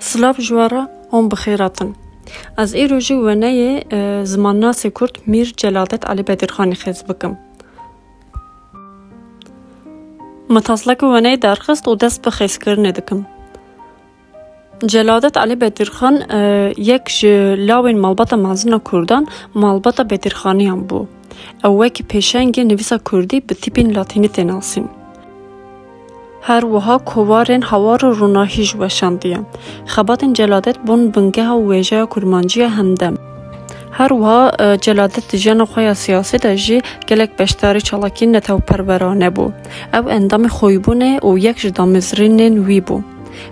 Slav jwara hon bixêratin. Ez îro jî weneyê zimannasê Kurd Mîr Celadet Alî Bedirxanî xêz bikim. Me tasleka weneyê derxist û dest bi xêzkirinê dikim. Celadet Alî Bedirxan yek ji lawên malbata mezina Kurdan malbata Bedirxaniyan bû. Ew wekî pêşengê nivîsa Kurdî bi tîpên latînî tê nasîn. Her wiha kovarên hawar û ronahî ji weşandiye. Xebatên Celadet bûn bingeha û wêjeya kurmanciya hemdem. Her wiha Celadet di jiyana xwe ya siyasî de jî gelek beşdarî çalakî netewperwerane bû. Ew endamê xwîbûnê û yek ji damezrînên wî bû.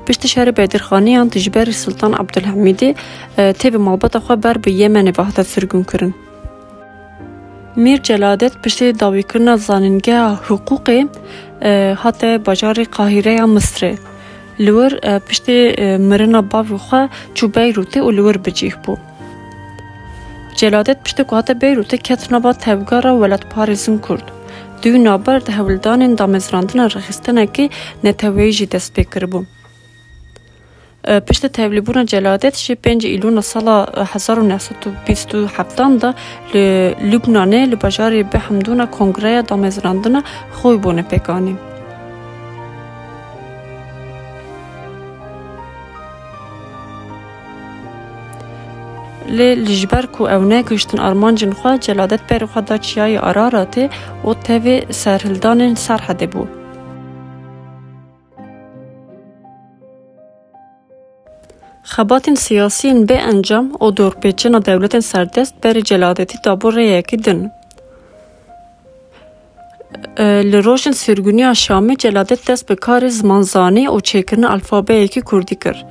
Piştî şerê Bedirxaniyan dijberî Sultan Abdulhamîdê tê bi malbata xwe ber bi Yemenê ve hate sirgûn kirin. Mîr Celadet piştî dawîkirina zanîngeha hiqûqê hate bajarê Qahîreya Misrê. Li wir piştî mirina bavê xwe çû Beyrûtê û li wir bicih bû. Celadet piştî ku hate Beyrûtê ket nava tevgera Welatparêzin Kurd. Dû naber di hewildanên damezrandina rexîstenekê neteweyî jî dest pê kiribû. Piştî tevlîbûna Celadet jî 5 îlûna sala 1927 da li Lubnanê li bajarê Behemdûna Kongreya Damezrandina xwîbûnê pêkanî. Lê li ji ber ku ew negihiştin armancên xwe, Celadet berê xwe da Çiyayê Araratê û tevê serhildanên Serhedê bû. Xebatên siyasî bê encam û dorpêçina dewletên serdest berê Celadetî dabû rêyekî din. Li rojên sîrgûniya Şamê Celadet dest bi karê zimanzanî û çêkirina alfabeyekî Kurdî kir.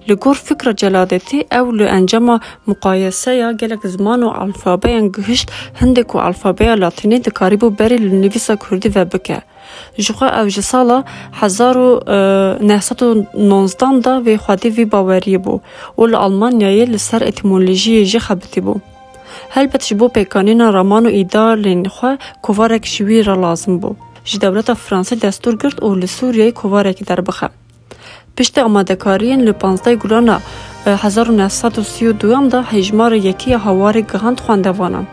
Li gor fikra Celadetî ew li encama muqayeseya gelek ziman û alfabeyan gihişt hindê ku alfabeya latînî dikarîbû berê li nivîsa Kurdî ve bike. Ji xwe ew ji sala 1919 da vê xwedî vî baweriyê bû û li Almanyayê li ser etîmolojiyê jî xebitî bû. Helbet ji bo pêkanîna raman û îdealên xwe kovarek ji wî re lazim bû. Ji dewleta Fransê destûr girt û li Sûriyeyê kovarekî derbixe. Piştî amadekariyên li 15 Gulana 1932 da hejmarê yekî ya hawarê gihand xwendevanan.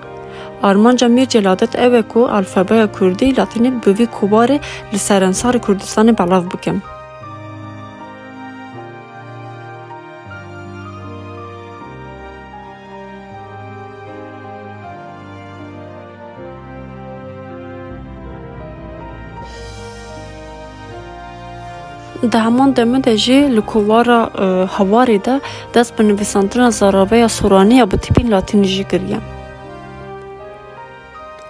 Armanca Mîr Celadet ew e ku alfabeya Kurdî latînî bi vî kovarê li serensarê Kurdistanê belav bikin. Di heman demê de jî li kovara hawarê de dest bi nivîsandina zaraveya Soraniya bi tîpên latînî jî kiriye.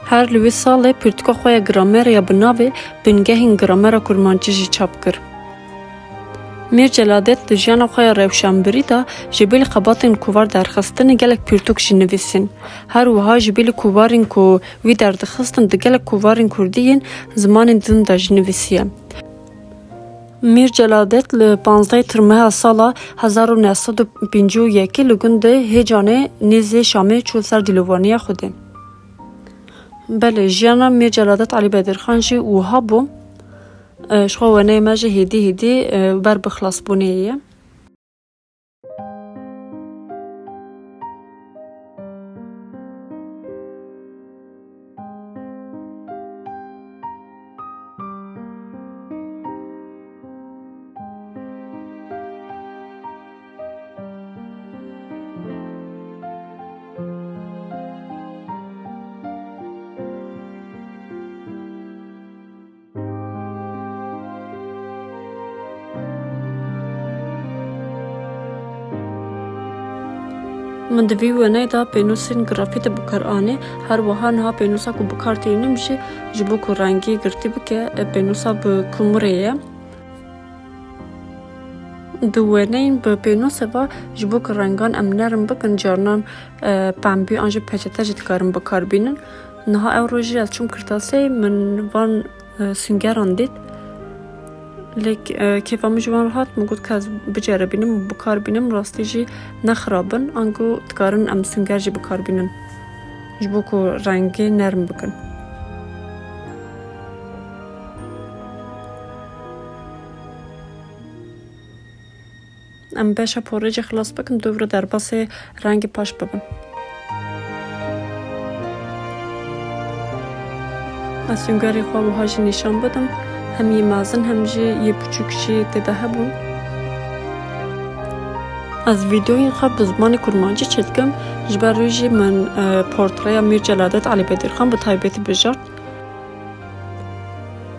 Her li wî salê pirtûka xwe ya gramerê ya bi navê Bingehên Gramera Kurmancî jî çap kir. Mîr Celadet di jiyana xwe ya rewşenbirî de ji ber xebatên kovar derxistinê gelek pirtûk jî nivîsîn. Her wiha ji ber kovarên ku wî derdixistin di gelek kovarên Kurdî yên zimanên din de jî nivîsiye. Mîr Celadet li 15 Tirmeya sala 1951 li gundê Hêcanê nêzê Şamê çû ser dîlovaniya Xwedê. Belê jiyana Mîr Celadet Alî Bedirxan jî wiha bû. Ji xwe weneyê me jî hêdî ber bi xilasbûnê ye. Min di vî weneyê de pênûsên grafî de bikar anî her wiha niha pênûsa ku bikar tînin jî ji bo ku rengî girtî bike pênûsa bi kumurê ye. Di weneyên bi pênûsê ve ji bo ku rengan em nerm bikin carinan pembî an jî peçete jî dikarin bikarbînin. Niha ew roj jî ez çûm kirtaseyê min van süngeran dît. Lêk kêfa min ji wan hat min got ez biceribînim û bikarbînim rastî jî nexirabin ango dikarin em sünger jî bikarbînin ji bo ku rengê nerm bikin. ام بشه پورج خلاص بکن دوباره در بس رنگ پاش ببن. از سنگاری خواب و هاجی نشان بدم هم یه مازن هم جی یه بچوکشی دیده هبون. از ویدیو این خواب به زبان کرمانچی چیدگم جبر روی من پورتریا میر جلالت علی بدرخان به تایبیتی بجارد.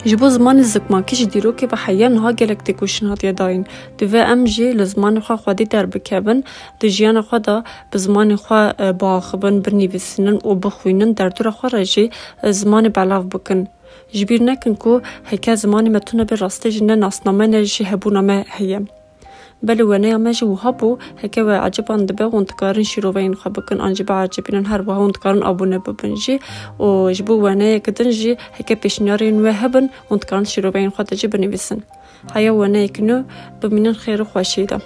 جبو زمان زکماکیش دیرو که به حیان ها گلک تکوشن هاتیه داین دوه ام جی لزمان خواه خودی در بکبن ده جیان خواه دا به زمان خواه باخبن برنیویسینن و بخوینن در دور خواه رجی زمان بلاو بکن جبیر نکن که هکا زمانی متونه به راسته جنه ناسنامه نجی هبونامه هیم بله ونه اماجی وها بو هکا و عجبان دبه و انتکارن شیروین خواه بکن آنجی با عجبینن هر وها انتکارن آبونه ببن جی و جبو ونه کدن جی هکا پیشنیارین و هبن انتکارن شیروین خواه دا جی بنویسن هیا ونه اکنو بمینن خیر و خوشیده